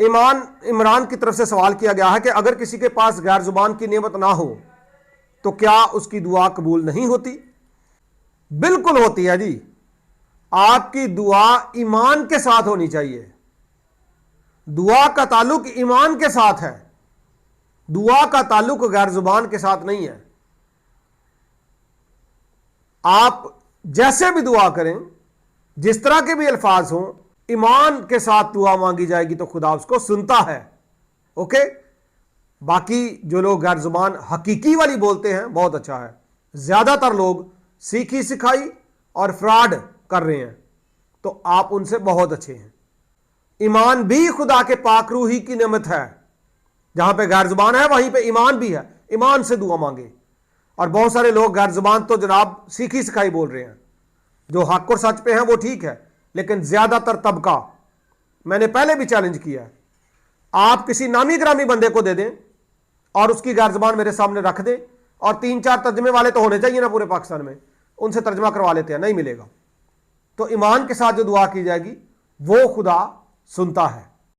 عمران کی طرف سے سوال کیا گیا ہے کہ اگر کسی کے پاس غیر زبان کی نعمت نہ ہو تو کیا اس کی دعا قبول نہیں ہوتی؟ بالکل ہوتی ہے جی. آپ کی دعا ایمان کے ساتھ ہونی چاہیے. دعا کا تعلق ایمان کے ساتھ ہے، دعا کا تعلق غیر زبان کے ساتھ نہیں ہے. آپ جیسے بھی دعا کریں، جس طرح کے بھی الفاظ ہوں، ایمان کے ساتھ دعا مانگی جائے گی تو خدا اس کو سنتا ہے. اوکے. باقی جو لوگ غیر زبان حقیقی والی بولتے ہیں بہت اچھا ہے. زیادہ تر لوگ سیکھی سکھائی اور فراڈ کر رہے ہیں، تو آپ ان سے بہت اچھے ہیں. ایمان بھی خدا کے پاک روحی کی نعمت ہے. جہاں پہ غیر زبان ہے وہیں پہ ایمان بھی ہے. ایمان سے دعا مانگے. اور بہت سارے لوگ غیر زبان تو جناب سیکھی سکھائی بول رہے ہیں. جو حق اور سچ پہ ہیں وہ ٹھیک ہے، لیکن زیادہ تر طبقہ، میں نے پہلے بھی چیلنج کیا ہے، آپ کسی نامی گرامی بندے کو دے دیں اور اس کی غیر زبان میرے سامنے رکھ دیں، اور 3-4 ترجمے والے تو ہونے چاہیے نا پورے پاکستان میں، ان سے ترجمہ کروا لیتے ہیں، نہیں ملے گا. تو ایمان کے ساتھ جو دعا کی جائے گی وہ خدا سنتا ہے.